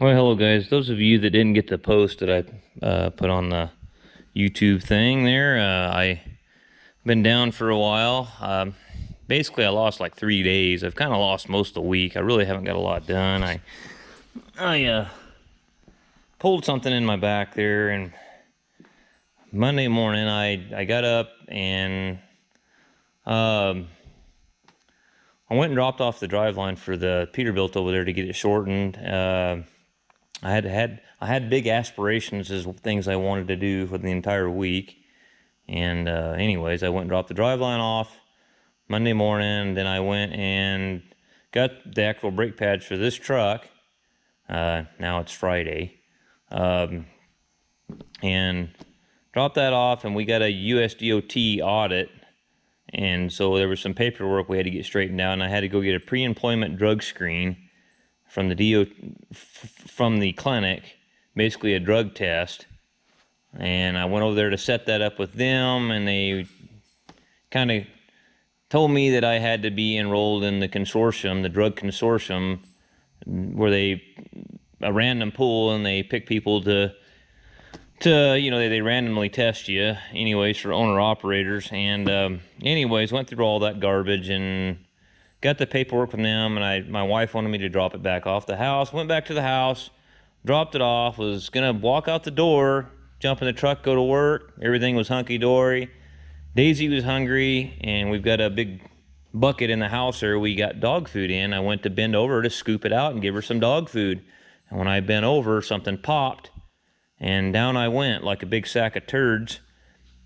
Well, hello guys. Those of you that didn't get the post that I put on the YouTube thing there, I been down for a while. Basically, I lost like 3 days. I've kind of lost most of the week. I really haven't got a lot done. I pulled something in my back there, and Monday morning I got up and I went and dropped off the driveline for the Peterbilt over there to get it shortened. I had big aspirations as things I wanted to do for the entire week. And anyways, I went and dropped the driveline off Monday morning. Then I went and got the actual brake pads for this truck. Now it's Friday. And dropped that off, and we got a USDOT audit. And so there was some paperwork we had to get straightened out, and I had to go get a pre-employment drug screen from the clinic, basically a drug test. And I went over there to set that up with them, and they kind of told me that I had to be enrolled in the consortium, the drug consortium, where a random pool, and they pick people to they randomly test you anyways for owner operators. And anyways, went through all that garbage and got the paperwork from them, and my wife wanted me to drop it back off the house. Went back to the house, dropped it off, was gonna walk out the door, jump in the truck, go to work. Everything was hunky-dory. Daisy was hungry, and we've got a big bucket in the house there. We got dog food in. I went to bend over to scoop it out and give her some dog food. And when I bent over, something popped, and down I went like a big sack of turds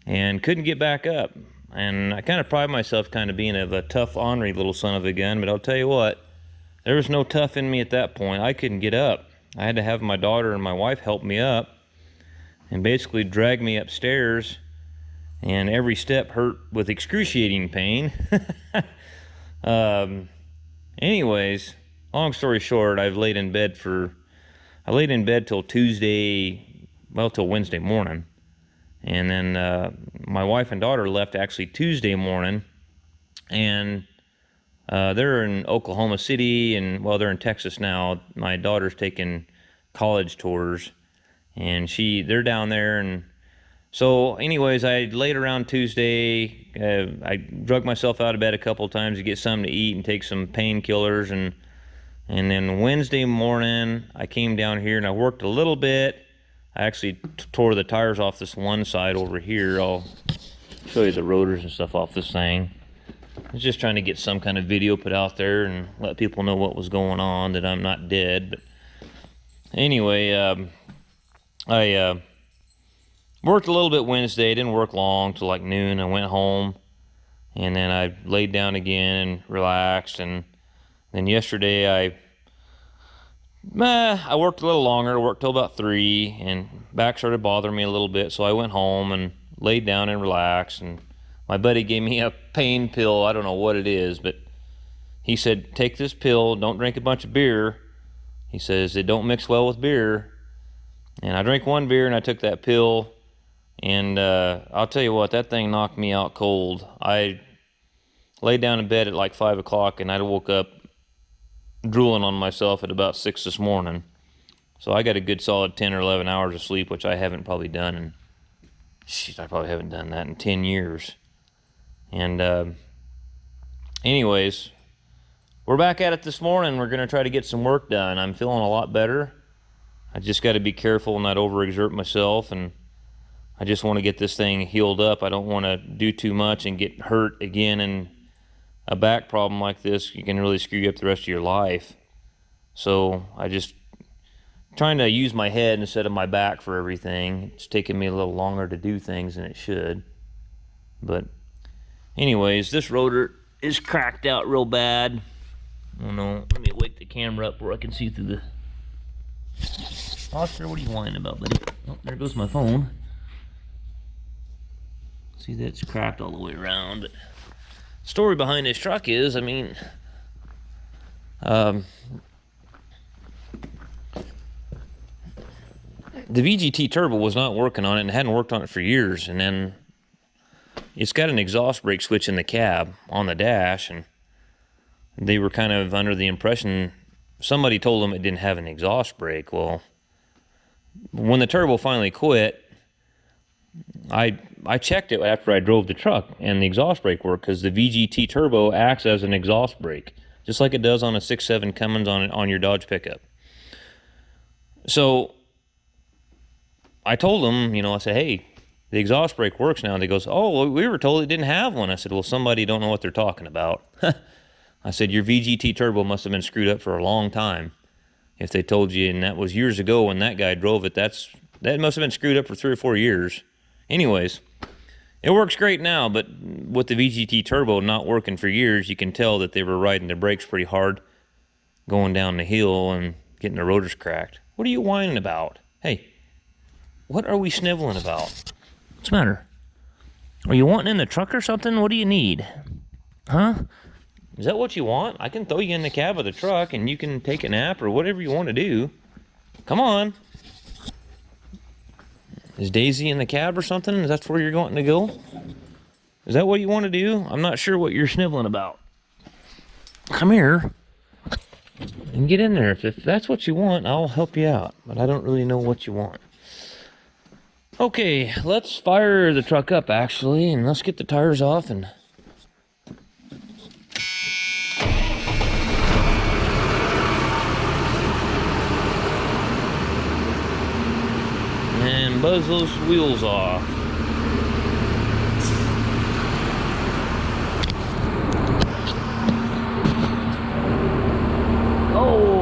and couldn't get back up. And I kind of pride myself kind of being a tough, ornery little son of a gun, but I'll tell you what, there was no tough in me at that point. I couldn't get up. I had to have my daughter and my wife help me up and basically drag me upstairs, and every step hurt with excruciating pain. Anyways, long story short, I laid in bed till till Wednesday morning. And then my wife and daughter left actually Tuesday morning, and they're in Oklahoma City, and well, they're in Texas now. My daughter's taking college tours, and they're down there. And so anyways, I laid around Tuesday. I drug myself out of bed a couple of times to get something to eat and take some painkillers, and then Wednesday morning I came down here and I worked a little bit. I actually tore the tires off this one side over here. I'll show you the rotors and stuff off this thing. I was just trying to get some kind of video put out there and let people know what was going on, that I'm not dead. But anyway, I worked a little bit Wednesday. Didn't work long, till like noon. I went home, and then I laid down again and relaxed. And then yesterday I worked a little longer. I worked till about 3, and back started bothering me a little bit, so I went home and laid down and relaxed. And my buddy gave me a pain pill. I don't know what it is, but he said, take this pill, don't drink a bunch of beer. He says it don't mix well with beer. And I drank 1 beer and I took that pill, and I'll tell you what, that thing knocked me out cold. I laid down in bed at like 5 o'clock, and I woke up drooling on myself at about 6 this morning. So I got a good solid 10 or 11 hours of sleep, which I haven't probably done in, I probably haven't done that in 10 years. And anyways, we're back at it this morning. We're going to try to get some work done. I'm feeling a lot better. I just got to be careful and not overexert myself, and I just want to get this thing healed up. I don't want to do too much and get hurt again, and a back problem like this, you can really screw you up the rest of your life. So I just trying to use my head instead of my back for everything. It's taking me a little longer to do things than it should. But anyways, this rotor is cracked out real bad. Oh no, let me wake the camera up where I can see through the... Oscar, what are you whining about, buddy? Oh, there goes my phone. See, that's cracked all the way around. But story behind this truck is, I mean, the VGT turbo was not working on it, and hadn't worked on it for years. And then it's got an exhaust brake switch in the cab on the dash, and they were kind of under the impression somebody told them it didn't have an exhaust brake. Well, when the turbo finally quit, I checked it after I drove the truck, and the exhaust brake worked, because the VGT turbo acts as an exhaust brake, just like it does on a 6.7 Cummins on your Dodge pickup. So I told them, you know, I said, hey, the exhaust brake works now. And they goes, oh, well, we were told it didn't have one. I said, well, somebody don't know what they're talking about. I said, your VGT turbo must have been screwed up for a long time. If they told you, and that was years ago when that guy drove it, that must have been screwed up for 3 or 4 years. Anyways, it works great now, but with the VGT turbo not working for years, you can tell that they were riding the brakes pretty hard going down the hill and getting the rotors cracked. What are you whining about? Hey, what are we sniveling about? What's the matter? Are you wanting in the truck or something? What do you need? Huh? Is that what you want? I can throw you in the cab of the truck and you can take a nap or whatever you want to do. Come on. Is Daisy in the cab or something? Is that where you're wanting to go? Is that what you want to do? I'm not sure what you're sniveling about. Come here and get in there. If that's what you want, I'll help you out. But I don't really know what you want. Okay, let's fire the truck up, actually, and let's get the tires off and... and buzz those wheels off. Oh!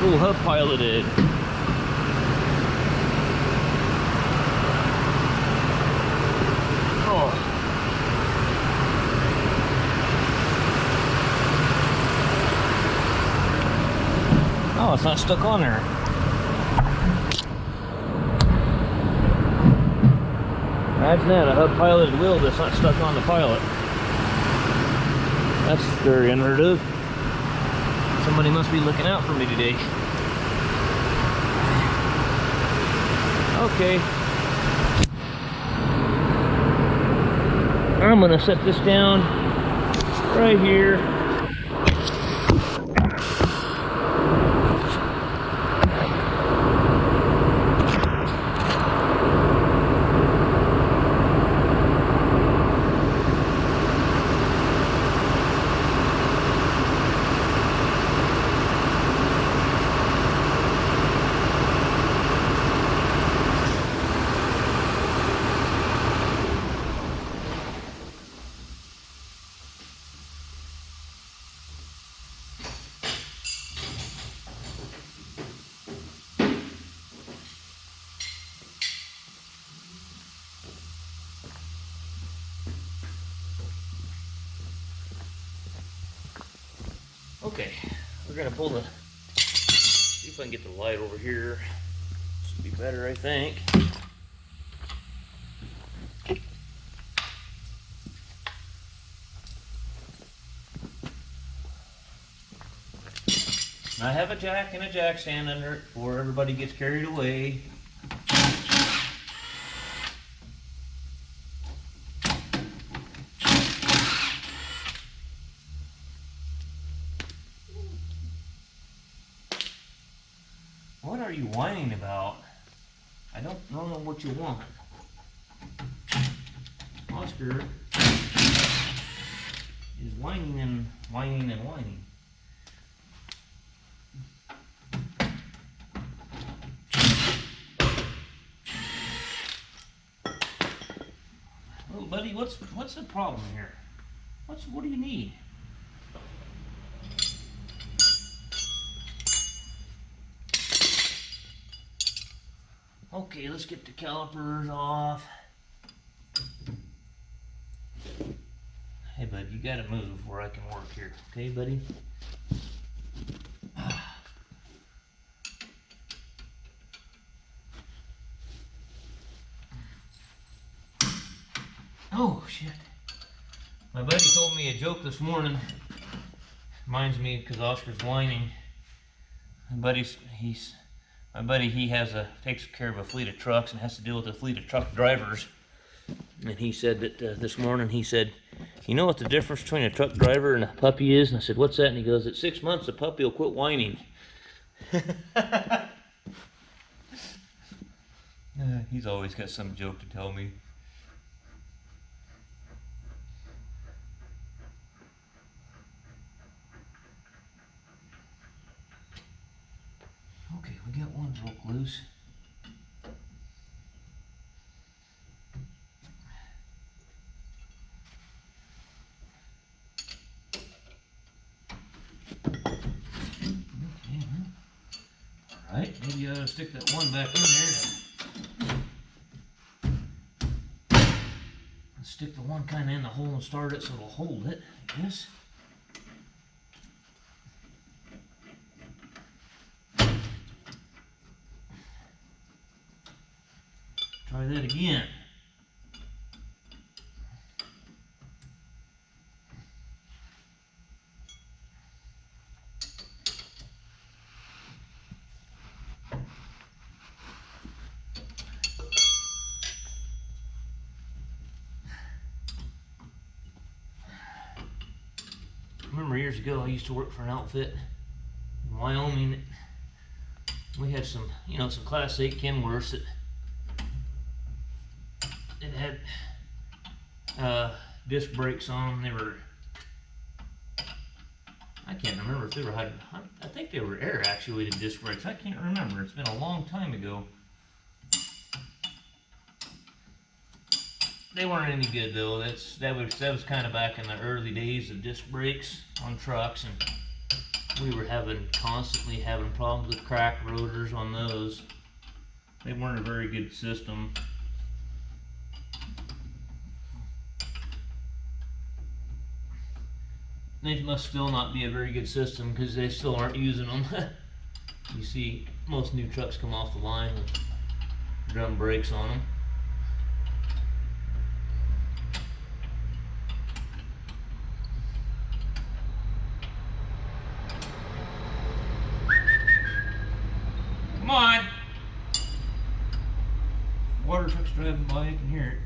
Little hub piloted. Oh. Oh, it's not stuck on there. Imagine that, a hub piloted wheel that's not stuck on the pilot. That's very unheard of. Somebody must be looking out for me today. Okay. I'm gonna set this down right here. Okay, we're gonna pull the, see if I can get the light over here. This will be better, I think. And I have a jack and a jack stand under it before everybody gets carried away. What are you whining about? I don't know what you want. Oscar is whining and whining and whining. buddy, what's the problem here? What do you need? Okay, let's get the calipers off. Hey, bud, you gotta move where I can work here. Okay, buddy? Oh, shit. My buddy told me a joke this morning. Reminds me because Oscar's whining. My buddy, he takes care of a fleet of trucks and has to deal with a fleet of truck drivers. And he said that this morning, he said, you know what the difference between a truck driver and a puppy is? And I said, what's that? And he goes, at 6 months, the puppy will quit whining. He's always got some joke to tell me. Okay, we got one broke loose. Okay, alright, maybe I ought to stick that one back in there. Let's stick the one kind of in the hole and start it so it'll hold it, I guess. Try that again. I remember years ago I used to work for an outfit in Wyoming. We had some, some Class 8 Kenworths that had disc brakes on them. They were, I can't remember if they were, I think they were air actuated disc brakes. I can't remember. It's been a long time ago. They weren't any good though. That was kind of back in the early days of disc brakes on trucks, and we were constantly having problems with cracked rotors on those. They weren't a very good system. They must still not be a very good system because they still aren't using them. You see, most new trucks come off the line with drum brakes on them. Come on! Water truck's driving by, you can hear it.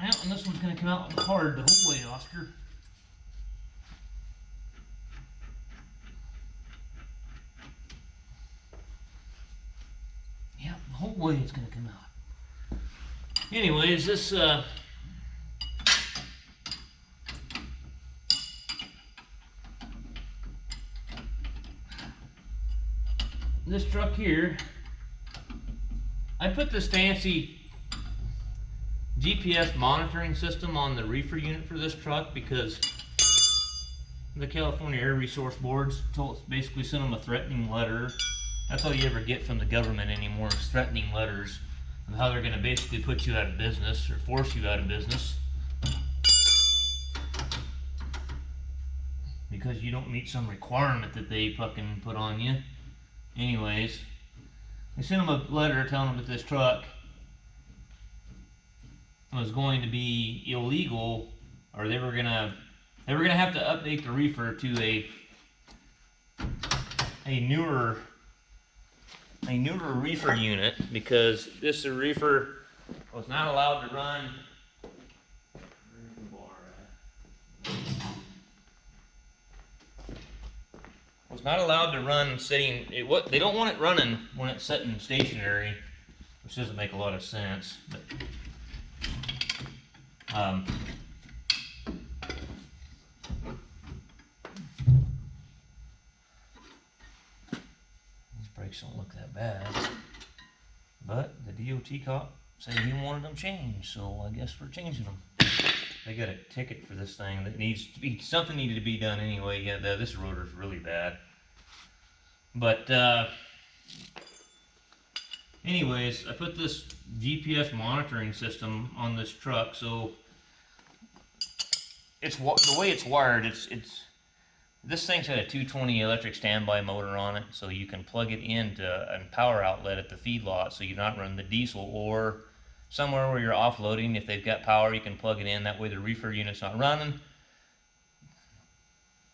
Well, and this one's going to come out hard the whole way, Oscar. Yeah, the whole way it's going to come out. Anyways, this truck here, I put this fancy GPS monitoring system on the reefer unit for this truck because the California Air Resource Boards basically sent them a threatening letter. That's all you ever get from the government anymore, is threatening letters of how they're going to basically put you out of business or force you out of business because you don't meet some requirement that they fucking put on you. Anyways, they sent them a letter telling them that this truck was going to be illegal, or they were gonna have to update the reefer to a newer reefer unit because this reefer was not allowed to run. Was not allowed to run sitting. They don't want it running when it's sitting stationary, which doesn't make a lot of sense. But brakes don't look that bad. But the DOT cop said he wanted them changed, so I guess we're changing them. They got a ticket for this thing that needs to be, something needed to be done anyway. Yeah, this rotor's really bad. But anyways, I put this GPS monitoring system on this truck, so it's the way it's wired. This thing's got a 220 electric standby motor on it, so you can plug it into a power outlet at the feedlot, so you're not running the diesel, or somewhere where you're offloading. If they've got power, you can plug it in. That way the reefer unit's not running.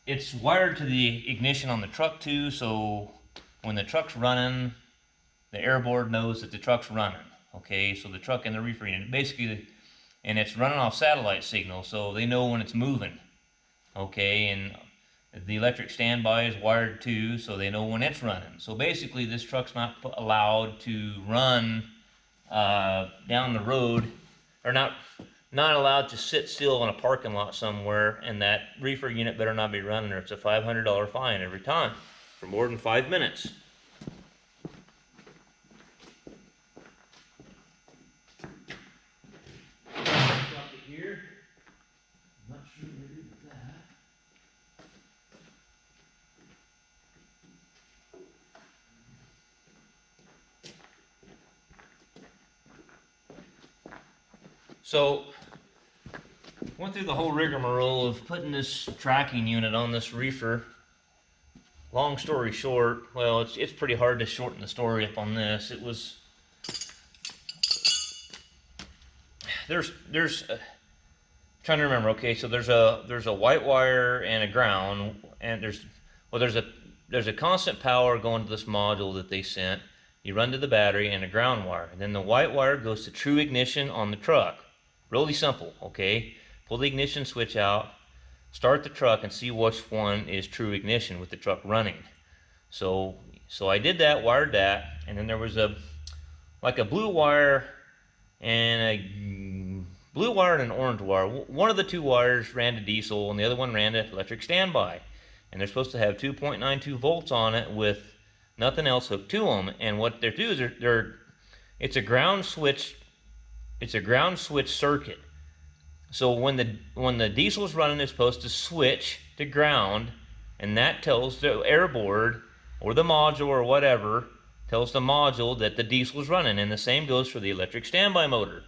It's wired to the ignition on the truck too, so when the truck's running, the airboard knows that the truck's running. Okay, so the truck and the reefer unit, basically, and it's running off satellite signal, so they know when it's moving. Okay, and the electric standby is wired too, so they know when it's running. So basically, this truck's not allowed to run down the road, or not allowed to sit still in a parking lot somewhere, and that reefer unit better not be running, or it's a $500 fine every time for more than 5 minutes. Here, I'm not sure what to do with that. So, went through the whole rigmarole of putting this tracking unit on this reefer. Long story short, well, it's pretty hard to shorten the story up on this. It was, there's trying to remember. Okay, so there's a white wire and a ground, and there's a constant power going to this module that they sent. You run to the battery and a ground wire, and then the white wire goes to true ignition on the truck. Really simple, okay? Pull the ignition switch out, start the truck, and see which one is true ignition with the truck running. So I did that, wired that, and then there was like a blue wire and an orange wire. One of the two wires ran to diesel, and the other one ran to electric standby. And they're supposed to have 2.92 volts on it with nothing else hooked to them. And what they do is it's a ground switch. It's a ground switch circuit. So when the diesel's running, it's supposed to switch to ground, and that tells the airboard or the module or whatever, tells the module that the diesel is running. And the same goes for the electric standby motor.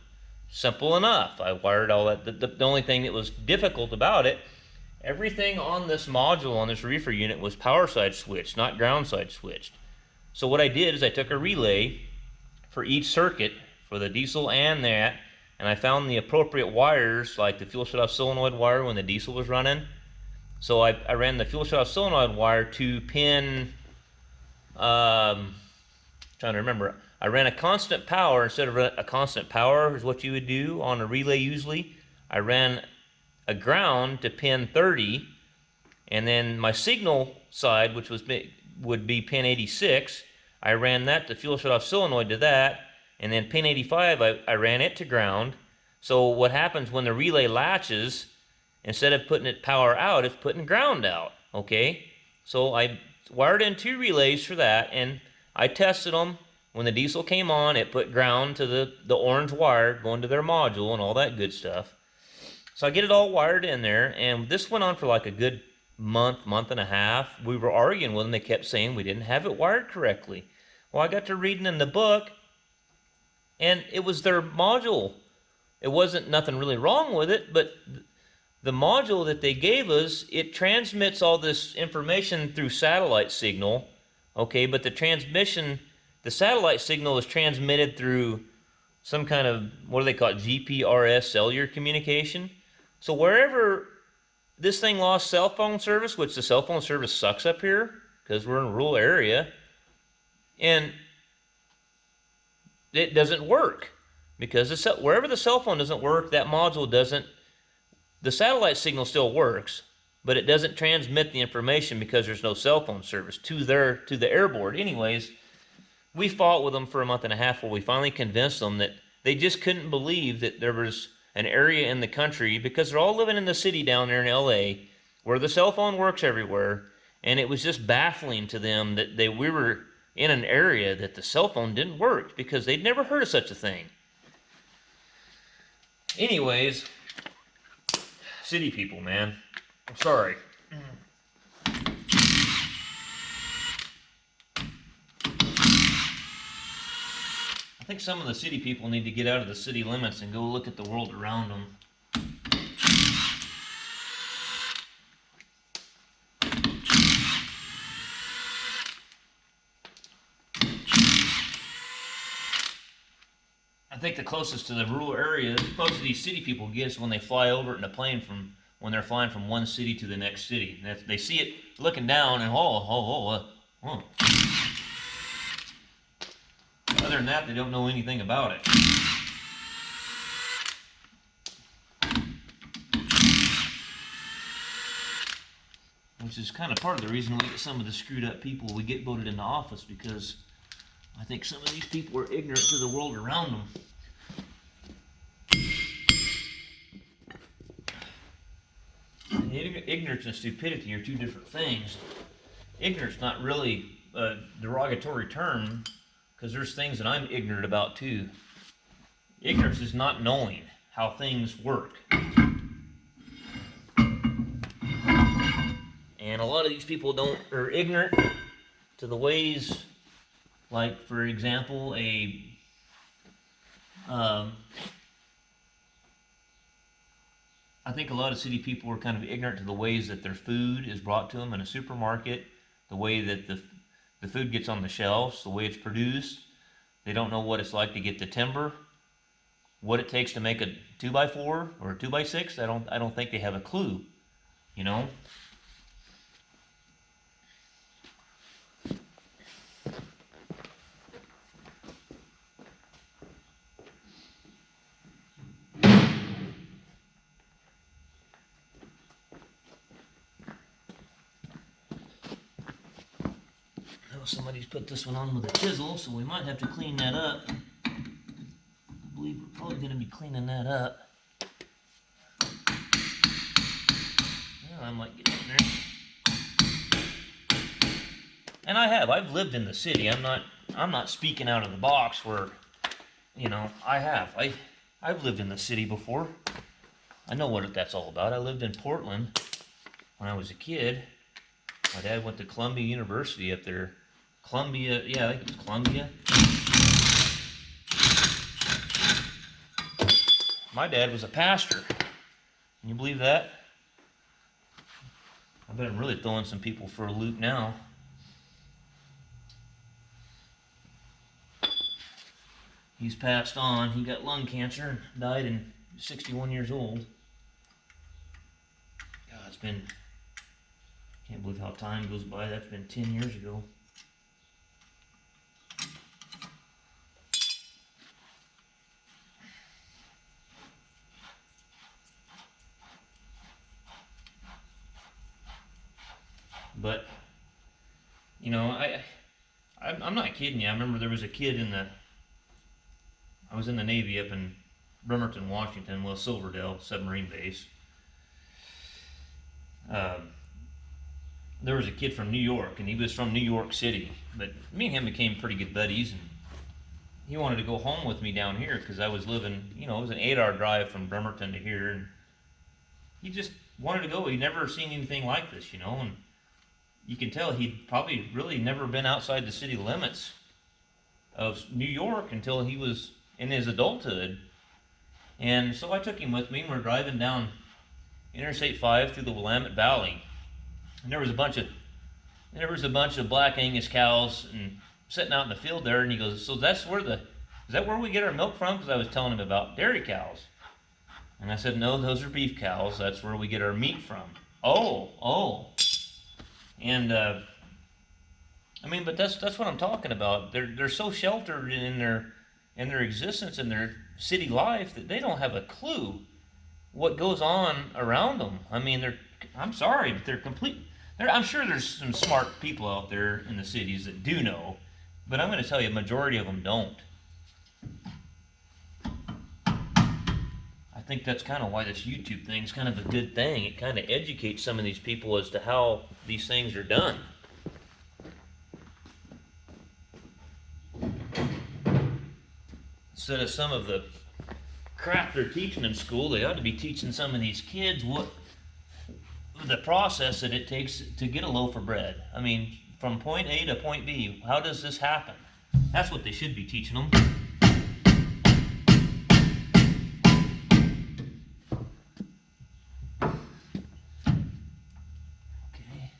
Simple enough. I wired all that. The only thing that was difficult about it, everything on this module, on this reefer unit, was power side switched, not ground side switched. So what I did is I took a relay for each circuit, for the diesel and that, and I found the appropriate wires, like the fuel shutoff solenoid wire when the diesel was running. So I ran the fuel shutoff solenoid wire to pin, trying to remember, I ran a constant power instead of a constant power is what you would do on a relay usually. I ran a ground to pin 30, and then my signal side, which would be pin 86, I ran that, the fuel shutoff solenoid, to that. And then pin 85, I ran it to ground. So what happens when the relay latches, instead of putting it power out, it's putting ground out, okay? So I wired in 2 relays for that, and I tested them. When the diesel came on, it put ground to the orange wire going to their module and all that good stuff. So I get it all wired in there, and this went on for like a good month and a half. We were arguing with them. They kept saying we didn't have it wired correctly. Well, I got to reading in the book, and it was their module. It wasn't nothing really wrong with it, but the module that they gave us, it transmits all this information through satellite signal, okay, but the satellite signal is transmitted through some kind of, what do they call it, GPRS cellular communication. So wherever this thing lost cell phone service, which the cell phone service sucks up here, because we're in a rural area, and it doesn't work, because wherever the cell phone doesn't work, that module doesn't, the satellite signal still works, but it doesn't transmit the information because there's no cell phone service to the airboard. Anyways, we fought with them for a month and a half where we finally convinced them that they just couldn't believe that there was an area in the country, because they're all living in the city down there in LA, where the cell phone works everywhere, and it was just baffling to them that we were in an area that the cell phone didn't work because they'd never heard of such a thing. Anyways, city people, man. I'm sorry. I think some of the city people need to get out of the city limits and go look at the world around them. I think the closest to the rural area most of these city people get is when they fly over it in a plane when they're flying from one city to the next city. They see it looking down and oh. Other than that, they don't know anything about it. Which is kind of part of the reason we get some of the screwed up people we get voted into office, because I think some of these people are ignorant to the world around them. Ignorance and stupidity are two different things. Ignorance not really a derogatory term, because there's things that I'm ignorant about too. Ignorance is not knowing how things work. And a lot of these people are ignorant to the ways, like for example, I think a lot of city people are kind of ignorant to the ways that their food is brought to them in a supermarket, the way that the food gets on the shelves, the way it's produced. They don't know what it's like to get the timber, what it takes to make a 2x4 or a 2x6. I don't think they have a clue, you know. Somebody's put this one on with a chisel, so we might have to clean that up. I believe we're probably going to be cleaning that up. Well, I might get in there. And I've lived in the city. I'm not speaking out of the box where, you know, I've lived in the city before. I know what that's all about. I lived in Portland when I was a kid. My dad went to Columbia University up there. Columbia, yeah, I think it's Columbia. My dad was a pastor. Can you believe that? I bet I'm really throwing some people for a loop now. He's passed on. He got lung cancer and died in 61 years old. God, it's been, can't believe how time goes by. That's been 10 years ago. But, you know, I'm not kidding you. I remember there was a kid I was in the Navy up in Bremerton, Washington, well, Silverdale submarine base. There was a kid from New York, and he was from New York City. But me and him became pretty good buddies, and he wanted to go home with me down here because I was living, you know, it was an 8-hour drive from Bremerton to here, and he just wanted to go. He'd never seen anything like this, you know, and you can tell he'd probably really never been outside the city limits of New York until he was in his adulthood. And so I took him with me, and we're driving down Interstate 5 through the Willamette Valley. And there was a bunch of black Angus cows and sitting out in the field there, and he goes, "So is that where we get our milk from?" Because I was telling him about dairy cows. And I said, "No, those are beef cows. That's where we get our meat from." Oh. And I mean, but that's what I'm talking about. They're so sheltered in their existence in their city life that they don't have a clue what goes on around them. I mean, I'm sorry, but I'm sure there's some smart people out there in the cities that do know, but I'm going to tell you, a majority of them don't. I think that's kind of why this YouTube thing is kind of a good thing. It kind of educates some of these people as to how these things are done. instead of some of the crap they're teaching in school, they ought to be teaching some of these kids what the process that it takes to get a loaf of bread. I mean, from point A to point B, how does this happen? That's what they should be teaching them. Okay.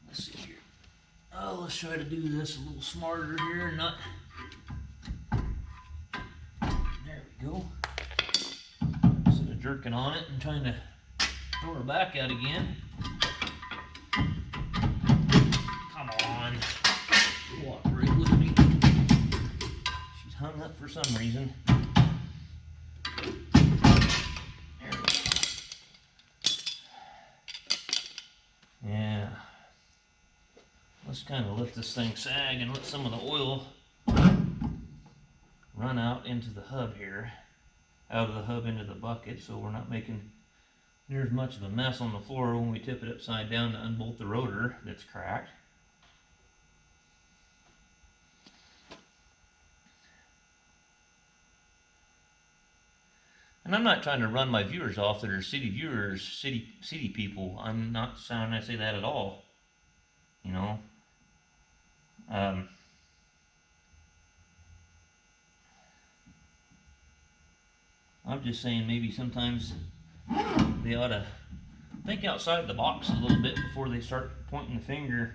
Let's see here. Oh, let's try to do this a little smarter here. Not. There we go. Instead of jerking on it and trying to throw her back out again. Come on. Cooperate with me. She's hung up for some reason. There we go. Yeah. Let's kind of let this thing sag and let some of the oil run out into the hub here. Out of the hub into the bucket, so we're not making near as much of a mess on the floor when we tip it upside down to unbolt the rotor that's cracked. And I'm not trying to run my viewers off that are city viewers, city people. I'm not sounding I say that at all. You know. I'm just saying maybe sometimes they ought to think outside the box a little bit before they start pointing the finger.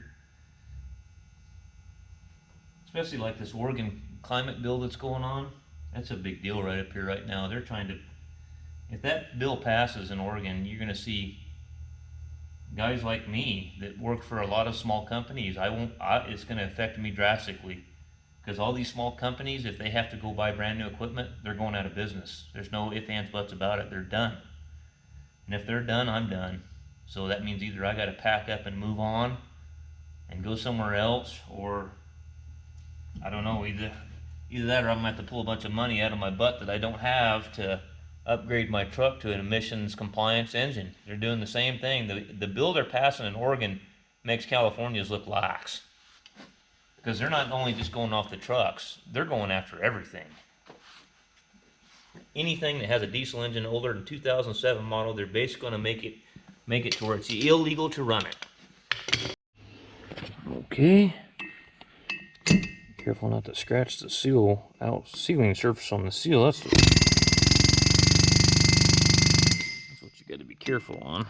Especially like this Oregon climate bill that's going on. That's a big deal right up here right now. They're trying to, if that bill passes in Oregon, you're going to see guys like me that work for a lot of small companies. It's going to affect me drastically. Because all these small companies, if they have to go buy brand new equipment, they're going out of business. There's no ifs, ands, buts about it. They're done. And if they're done, I'm done. So that means either I got to pack up and move on and go somewhere else, or I don't know, either that or I'm going to have to pull a bunch of money out of my butt that I don't have to upgrade my truck to an emissions compliance engine. They're doing the same thing. The bill they're passing in Oregon makes Californians look lax. Because they're not only just going off the trucks, they're going after everything. Anything that has a diesel engine older than 2007 model, they're basically going to make it to where it's illegal to run it. Okay. Careful not to scratch the sealing surface on the seal. That's what you got to be careful on.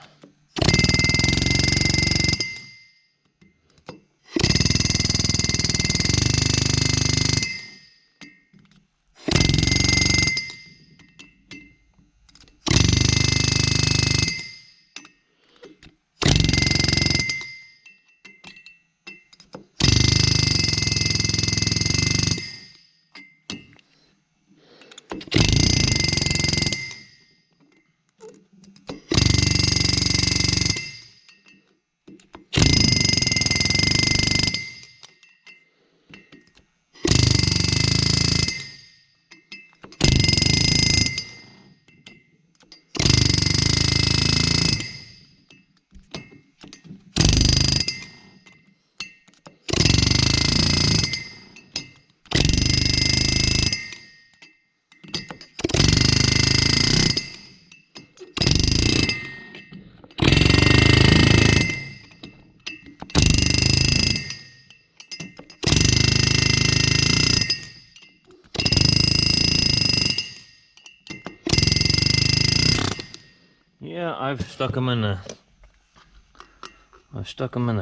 Yeah, I've stuck them in the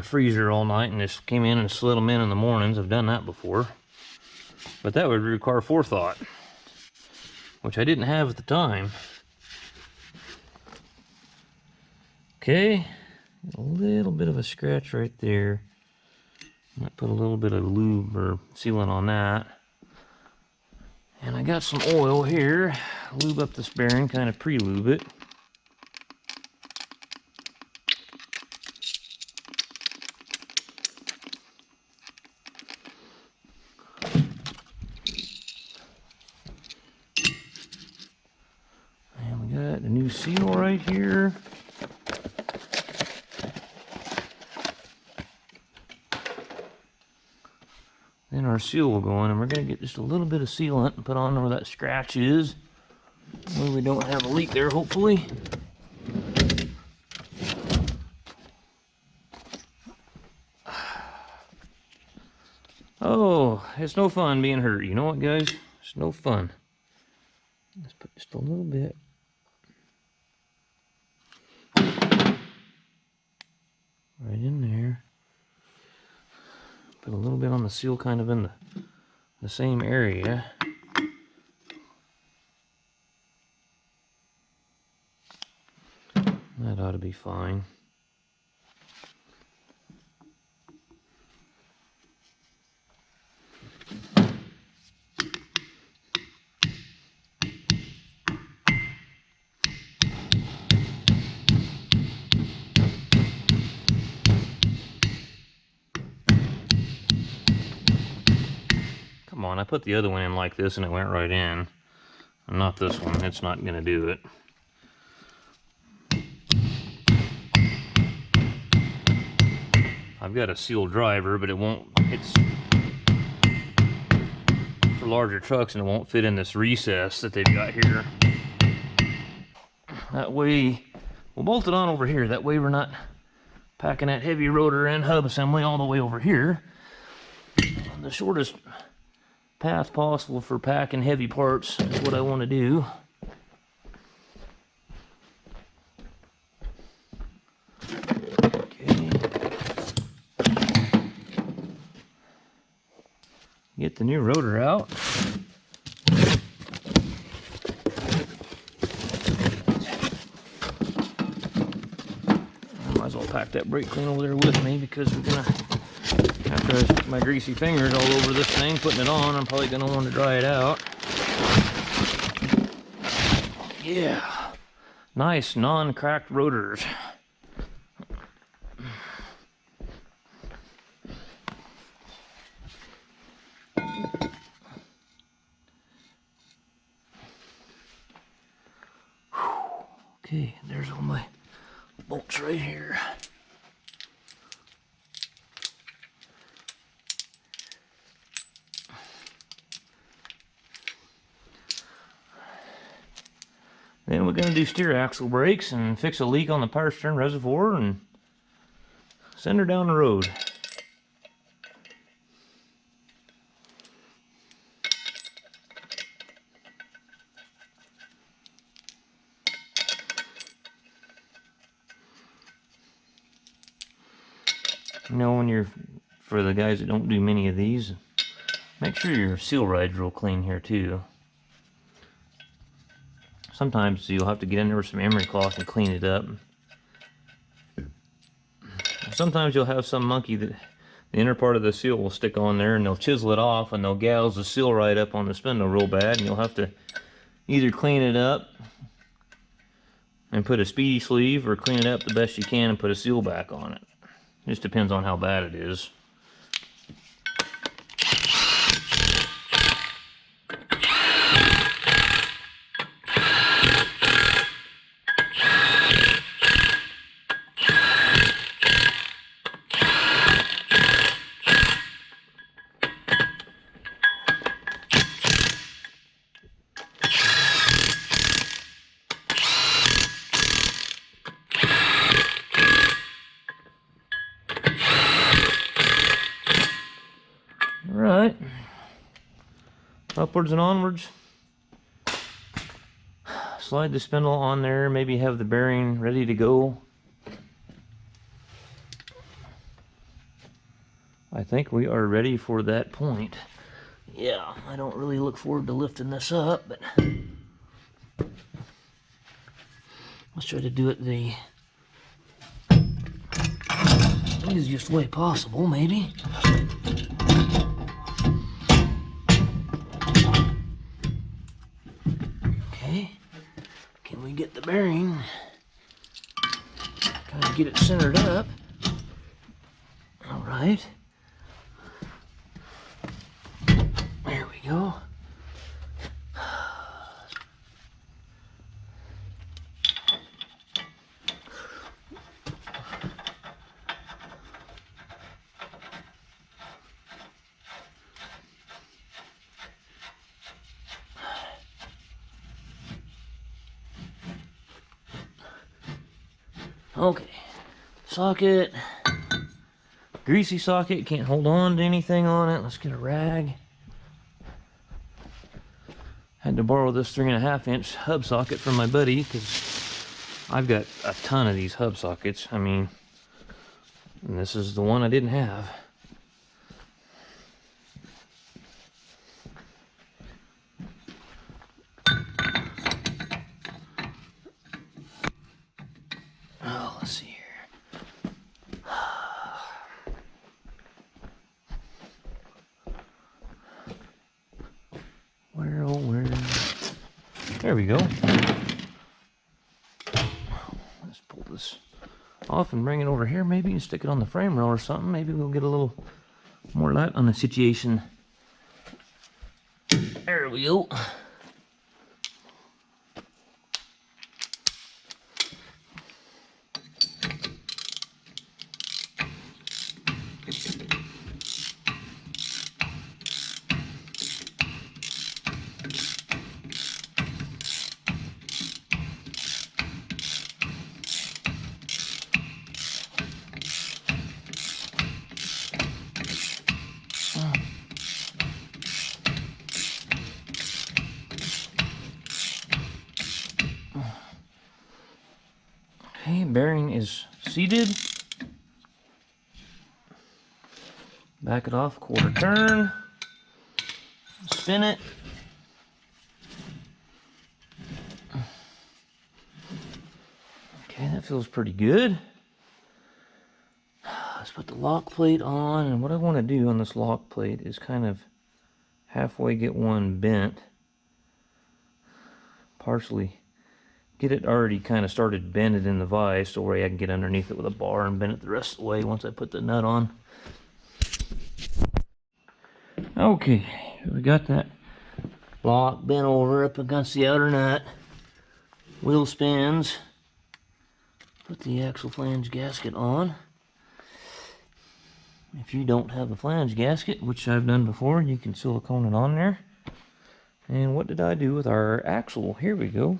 freezer all night and just came in and slid them in the mornings. I've done that before, but that would require forethought, which I didn't have at the time. Okay, a little bit of a scratch right there. Might put a little bit of lube or sealant on that. And I got some oil here. Lube up this bearing, kind of pre-lube it. And we got a new seal right here. Then our seal will go in, and we're going to get just a little bit of sealant and put on where that scratch is. Where we don't have a leak there, hopefully. Oh, it's no fun being hurt. You know what, guys? It's no fun. Let's put just a little bit. Right in there. Put a little bit on the seal, kind of in the same area. That ought to be fine. Come on, I put the other one in like this and it went right in. Not this one, it's not going to do it. I've got a seal driver, but it won't, it's for larger trucks and it won't fit in this recess that they've got here. That way, we'll bolt it on over here. That way we're not packing that heavy rotor and hub assembly all the way over here. The shortest path possible for packing heavy parts is what I want to do. Okay. Get the new rotor out. I might as well pack that brake clean over there with me, because we're gonna, after I stick my greasy fingers all over this thing, putting it on, I'm probably going to want to dry it out. Yeah. Nice, non-cracked rotors. Okay, there's all my bolts right here. Then we're going to do steer axle brakes and fix a leak on the power steering reservoir and send her down the road. You know, when you're, for the guys that don't do many of these, make sure your seal ride's real clean here too. Sometimes you'll have to get in there with some emery cloth and clean it up. Sometimes you'll have some monkey that the inner part of the seal will stick on there, and they'll chisel it off and they'll gouge the seal ride up on the spindle real bad, and you'll have to either clean it up and put a speedy sleeve, or clean it up the best you can and put a seal back on it. Just depends on how bad it is. Alright, upwards and onwards. Slide the spindle on there, maybe have the bearing ready to go. I think we are ready for that point. Yeah, I don't really look forward to lifting this up, but let's try to do it the easiest way possible, maybe. Okay, can we get the bearing? Kind of get it centered up. All right. There we go. Okay, socket, greasy socket, can't hold on to anything on it. Let's get a rag. Had to borrow this 3.5-inch hub socket from my buddy because I've got a ton of these hub sockets. I mean, and this is the one I didn't have. Oh, let's see here. Where, oh, where? There we go. Let's pull this off and bring it over here maybe and stick it on the frame rail or something. Maybe we'll get a little more light on the situation. There we go. Okay, bearing is seated. Back it off, quarter turn. Spin it. Okay, that feels pretty good. Let's put the lock plate on, and what I want to do on this lock plate is kind of halfway get one bent. Partially get it already kind of started bended in the vise, so where I can get underneath it with a bar and bend it the rest of the way once I put the nut on. Okay, we got that block bent over up against the outer nut. Wheel spins. Put the axle flange gasket on. If you don't have a flange gasket, which I've done before, you can silicone it on there. And what did I do with our axle? Here we go.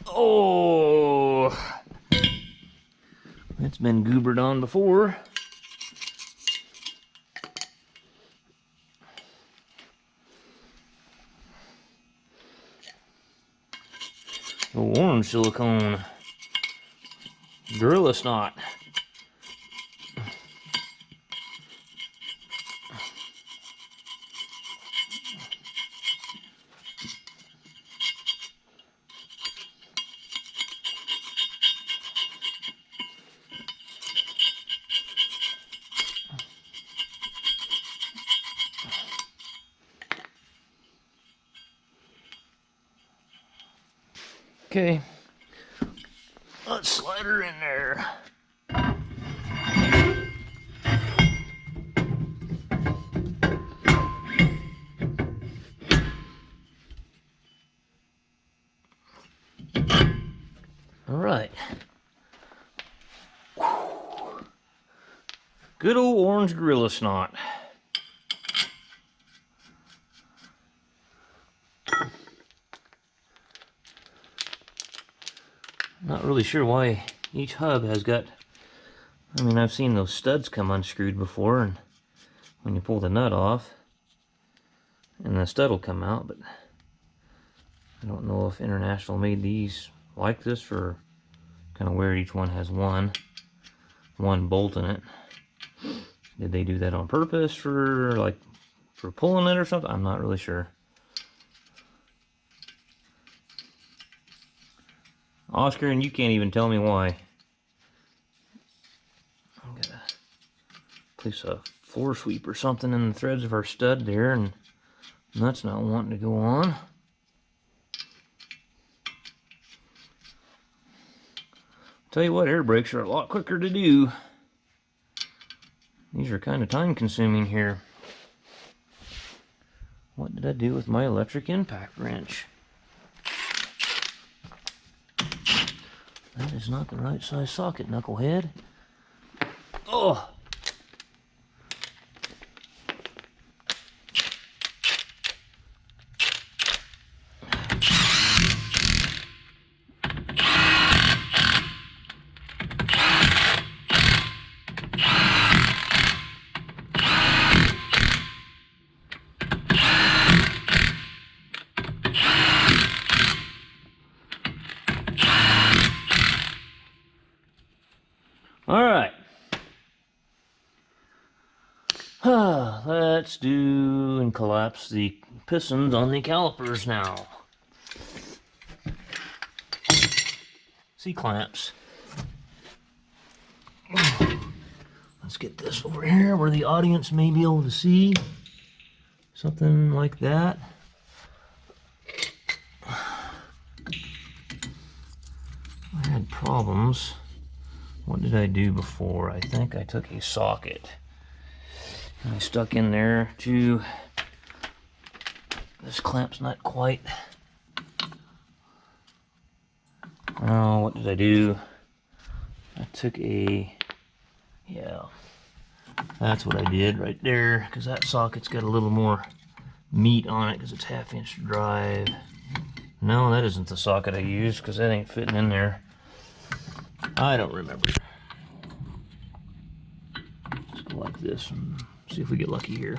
Oh, it's been goobered on before. The orange silicone Gorilla Snot. Okay, let's slide her in there. All right. Good old orange Gorilla Snot. Not really sure why each hub has got, I mean, I've seen those studs come unscrewed before, and when you pull the nut off, and the stud will come out, but I don't know if International made these like this for kind of where each one has one bolt in it. Did they do that on purpose for pulling it or something? I'm not really sure. Oscar, and you can't even tell me why. I'm gonna place a floor sweep or something in the threads of our stud there, and that's not wanting to go on. Tell you what, air brakes are a lot quicker to do. These are kind of time consuming here. What did I do with my electric impact wrench? That is not the right size socket, knucklehead. Oh! Let's do and collapse the pistons on the calipers now. C-clamps. Let's get this over here where the audience may be able to see. Something like that. I had problems. What did I do before? I think I took a socket and I stuck in there to, this clamp's not quite, oh, what did I do? I took a, yeah, that's what I did right there, because that socket's got a little more meat on it because it's 1/2-inch drive. No, that isn't the socket I used because that ain't fitting in there. I don't remember. Let's go like this and see if we get lucky here.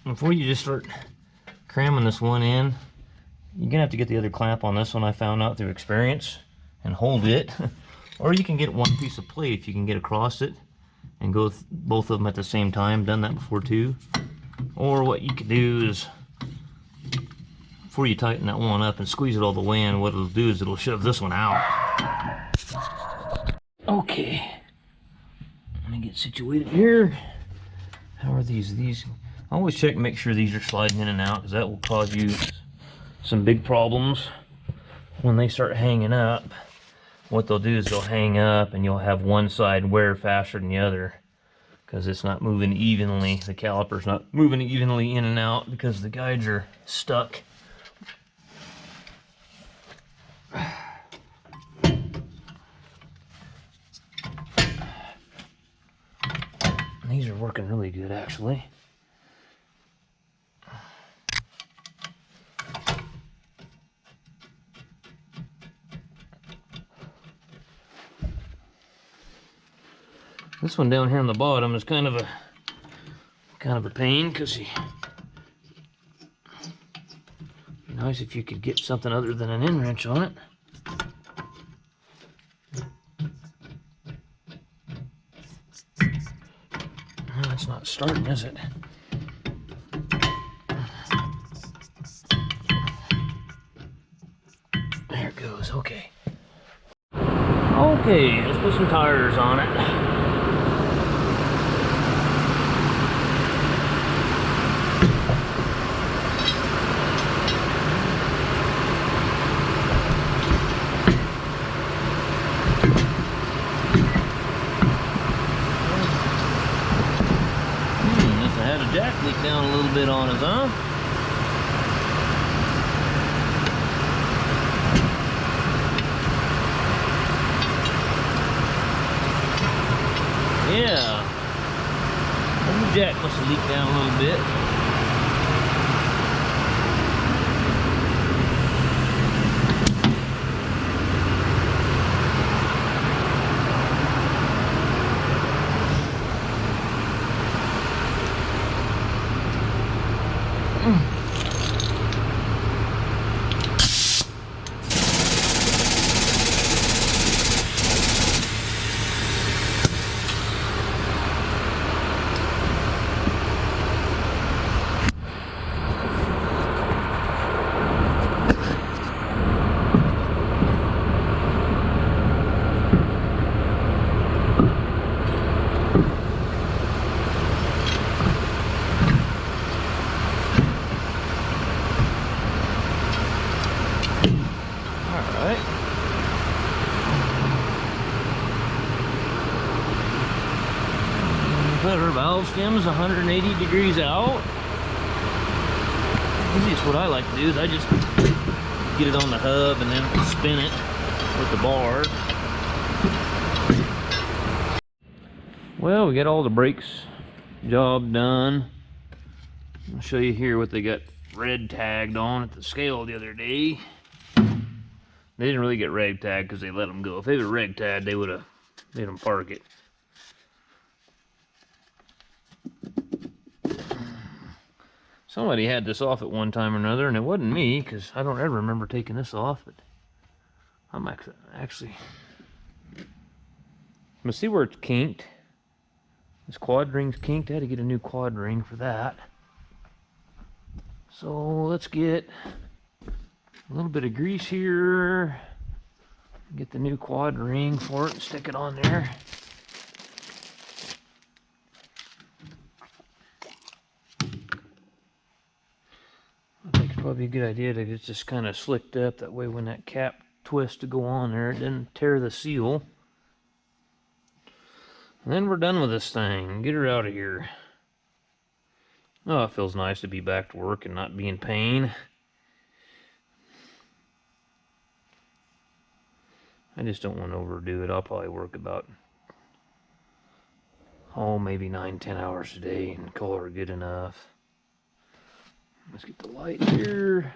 Before you just start cramming this one in, you're gonna have to get the other clamp on this one, I found out through experience, and hold it. Or you can get one piece of plate if you can get across it and go with both of them at the same time. Done that before too. Or what you could do is, before you tighten that one up and squeeze it all the way in, what it'll do is it'll shove this one out. Okay, let me get situated here. How are these? Always check and make sure these are sliding in and out, because that will cause you some big problems when they start hanging up. What they'll do is they'll hang up and you'll have one side wear faster than the other because it's not moving evenly. The caliper's not moving evenly in and out because the guides are stuck. These are working really good, actually. This one down here on the bottom is kind of a pain, because it'd be nice if you could get something other than an end wrench on it. No, it's not starting, is it? There it goes. Okay. Okay, let's put some tires on it. Jack leaked down a little bit on us, huh? Yeah. The jack must have leaked down a little bit. Put our valve stems 180 degrees out. Easiest what I like to do is I just get it on the hub and then spin it with the bar. Well, we got all the brakes job done. I'll show you here what they got red tagged on at the scale the other day. They didn't really get reg tagged because they let them go. If they were reg tagged, they would have made them park it. Somebody had this off at one time or another, and it wasn't me, because I don't ever remember taking this off, but I'm actually Let's see where it's kinked. This quad ring's kinked. I had to get a new quad ring for that. So let's get a little bit of grease here. Get the new quad ring for it and stick it on there. I think it's probably a good idea to get this kind of slicked up. That way when that cap twists to go on there, it doesn't tear the seal. And then we're done with this thing. Get her out of here. Oh, it feels nice to be back to work and not be in pain. I just don't want to overdo it. I'll probably work about, maybe 9-10 hours a day and call her good enough. Let's get the light here.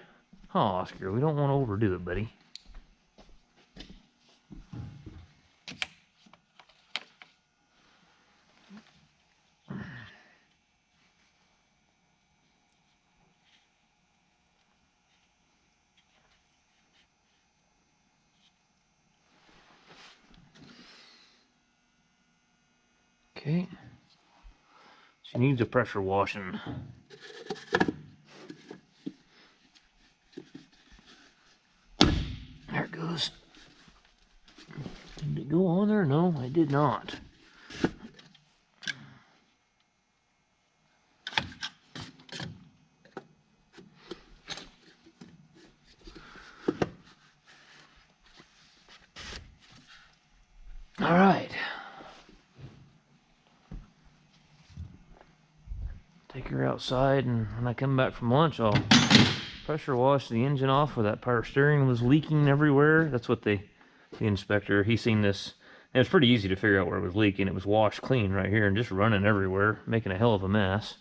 Oh, Oscar, we don't want to overdo it, buddy. Okay. She needs a pressure washing. There it goes. Did it go on there? No, I did not. All right. Take her outside, and when I come back from lunch, I'll pressure wash the engine off where that power steering was leaking everywhere. That's what the inspector, he seen this. And it's pretty easy to figure out where it was leaking. It was washed clean right here and just running everywhere, making a hell of a mess.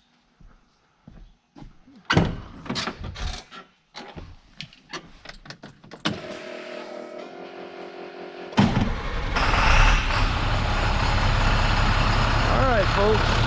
All right, folks.